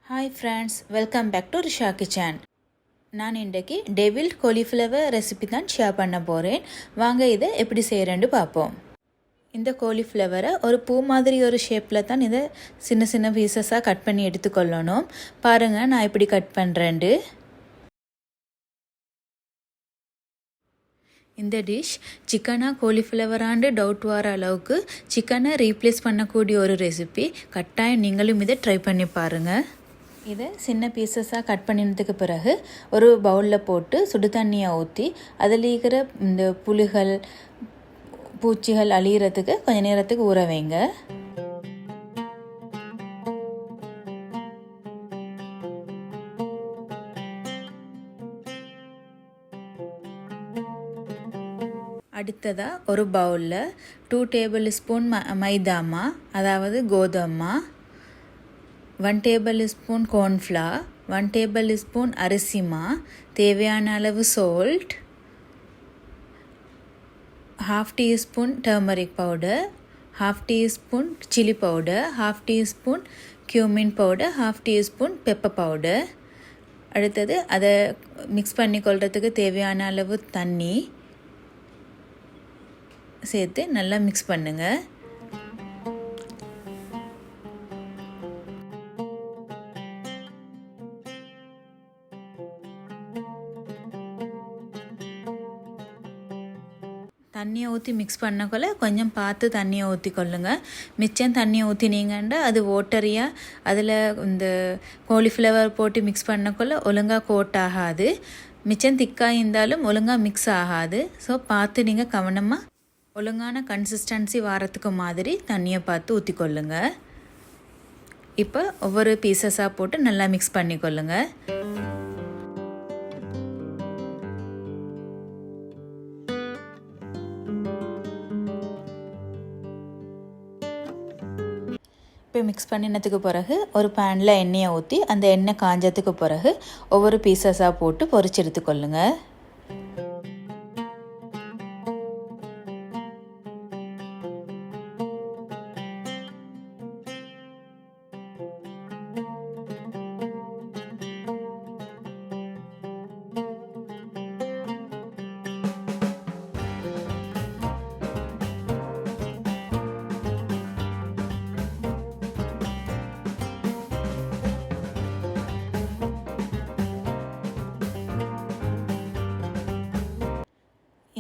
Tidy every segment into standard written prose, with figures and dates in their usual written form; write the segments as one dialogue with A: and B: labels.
A: Hi friends, welcome back to Risha Kitchen. நான் இன்றைக்கு devilled cauliflower recipe தான் share பண்ண போகிறேன். வாங்க இதை எப்படி செய்கிறேன்னு பார்ப்போம். இந்த காலிஃப்ளவரை ஒரு பூ மாதிரி ஒரு ஷேப்பில் தான் இதை சின்ன சின்ன பீசஸாக கட் பண்ணி எடுத்துக்கொள்ளணும். பாருங்கள் நான் எப்படி கட் பண்ணுறேன்ட்டு. இந்த டிஷ் சிக்கனா காலிஃப்ளவராண்டு டவுட் வர அளவுக்கு சிக்கனை ரீப்ளேஸ் பண்ணக்கூடிய ஒரு ரெசிபி. கட்டாயம் நீங்களும் இதை ட்ரை பண்ணி பாருங்கள். இதை சின்ன பீசஸாக கட் பண்ணினதுக்கு பிறகு ஒரு பவுலில் போட்டு சுடு தண்ணியை ஊற்றி அதில் இருக்கிற இந்த புளிகள் பூச்சிகள் அழிகிறதுக்கு கொஞ்சம் நேரத்துக்கு ஊற வைங்க. அடுத்ததாக ஒரு பவுலில் 2 டேபிள் ஸ்பூன் மைதாமா அதாவது கோதுமை, 1 tablespoon cornflour, 1 tablespoon அரிசிமா, தேவையான அளவு salt, 1/2 teaspoon turmeric powder, 1/2 teaspoon chilli powder, 1/2 teaspoon cumin powder, 1/2 teaspoon pepper powder. அடுத்தது அதை மிக்ஸ் பண்ணி கொள்றதுக்கு தேவையான அளவு தண்ணி சேர்த்து நல்லா மிக்ஸ் பண்ணுங்கள். தண்ணியை ஊற்றி மிக்ஸ் பண்ணக்குள்ள கொஞ்சம் பார்த்து தண்ணியை ஊற்றிக்கொள்ளுங்க. மிச்சம் தண்ணியை ஊற்றினீங்கன்னா அது ஓட்டரியாக அதில் இந்த காலிஃப்ளவர் போட்டு மிக்ஸ் பண்ணக்குள்ள ஒழுங்காக கோட் ஆகாது. மிச்சம் திக்காக இருந்தாலும் ஒழுங்காக மிக்ஸ் ஆகாது. ஸோ பார்த்து நீங்கள் கவனமாக ஒழுங்கான கன்சிஸ்டன்சி வாரத்துக்கு மாதிரி தண்ணியை பார்த்து ஊற்றிக்கொள்ளுங்க. இப்போ ஒவ்வொரு பீசஸாக போட்டு நல்லா மிக்ஸ் பண்ணிக்கொள்ளுங்க. இப்போ மிக்ஸ் பண்ணினதுக்கு பிறகு ஒரு பேனில் எண்ணெயை ஊற்றி அந்த எண்ணெய் காஞ்சதுக்கு பிறகு ஒவ்வொரு பீசஸாக போட்டு பொரிச்சு எடுத்துக்கொள்ளுங்க.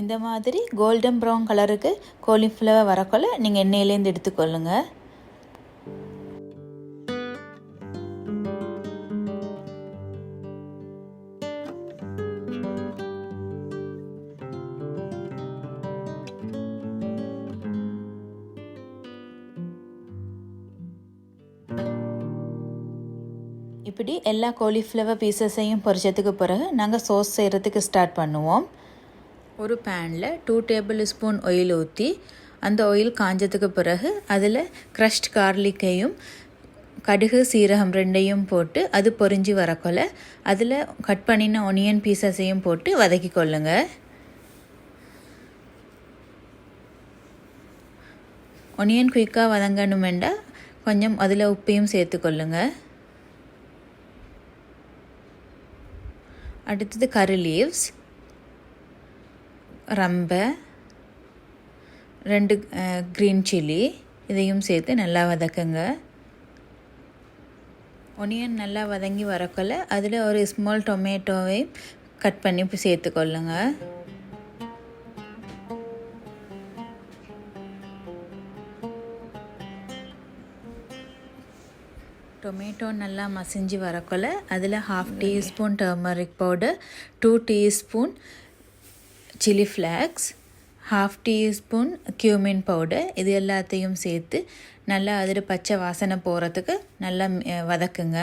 A: இந்த மாதிரி கோல்டன் ப்ரௌன் கலருக்கு காலிஃப்ளவர் வரக்குள்ள நீங்கள் எண்ணெயிலேருந்து எடுத்துக்கொள்ளுங்க. இப்படி எல்லா காலிஃப்ளவர் பீசஸையும் பொரிச்சதுக்கு பிறகு நாங்கள் சோஸ் செய்கிறதுக்கு ஸ்டார்ட் பண்ணுவோம். ஒரு பேனில் 2 டேபிள் ஸ்பூன் ஆயில் ஊற்றி அந்த ஆயில் காஞ்சதுக்கு பிறகு அதில் க்ரஷ்ட் கார்லிக்கையும் கடுகு சீரகம் ரெண்டையும் போட்டு அது பொரிஞ்சு வரக்குள்ள அதில் கட் பண்ணின ஒனியன் பீசஸையும் போட்டு வதக்கி கொள்ளுங்க. ஒனியன் குயிக்காக வதங்கணுமெண்டா கொஞ்சம் அதில் உப்பையும் சேர்த்துக்கொள்ளுங்க. அடுத்தது கரி லீவ்ஸ், ரம்பை, 2 க்ரீன் சில்லி இதையும் சேர்த்து நல்லா வதக்குங்க. ஒனியன் நல்லா வதங்கி வரக்குள்ள அதில் ஒரு ஸ்மால் டொமேட்டோவை கட் பண்ணி சேர்த்துக்கொள்ளுங்க. டொமேட்டோ நல்லா மசிஞ்சு வரக்குள்ள அதில் 1/2 teaspoon turmeric powder, 2 teaspoon chilli flakes, 1/2 teaspoon cumin powder இது எல்லாத்தையும் சேர்த்து நல்லா அதில் பச்சை வாசனை போகிறதுக்கு நல்லா வதக்குங்க.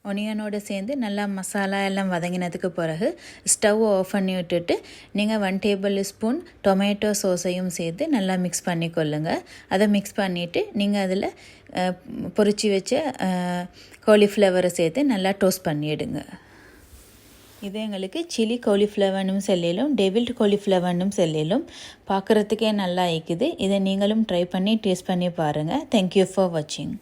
A: ஒனியனோடு சேர்ந்து நல்லா மசாலா எல்லாம் வதங்கினதுக்கு பிறகு ஸ்டவ் ஆஃப் பண்ணி விட்டுட்டு நீங்கள் 1 டேபிள் ஸ்பூன் டொமேட்டோ சோஸையும் சேர்த்து நல்லா மிக்ஸ் பண்ணிக்கொள்ளுங்க. அதை மிக்ஸ் பண்ணிவிட்டு நீங்கள் அதில் பொரிச்சு வச்ச காலிஃப்ளவரை சேர்த்து நல்லா டோஸ்ட் பண்ணிவிடுங்க. இது எங்களுக்கு சில்லி காலிஃப்ளவர்னும் சொல்லலும் டெவில்ட் காலிஃப்ளவர்னும் சொல்லலும் பார்க்குறதுக்கே நல்லா இருக்குது. இதை நீங்களும் ட்ரை பண்ணி டேஸ்ட் பண்ணி பாருங்கள். தேங்க்யூ ஃபார் வாட்சிங்.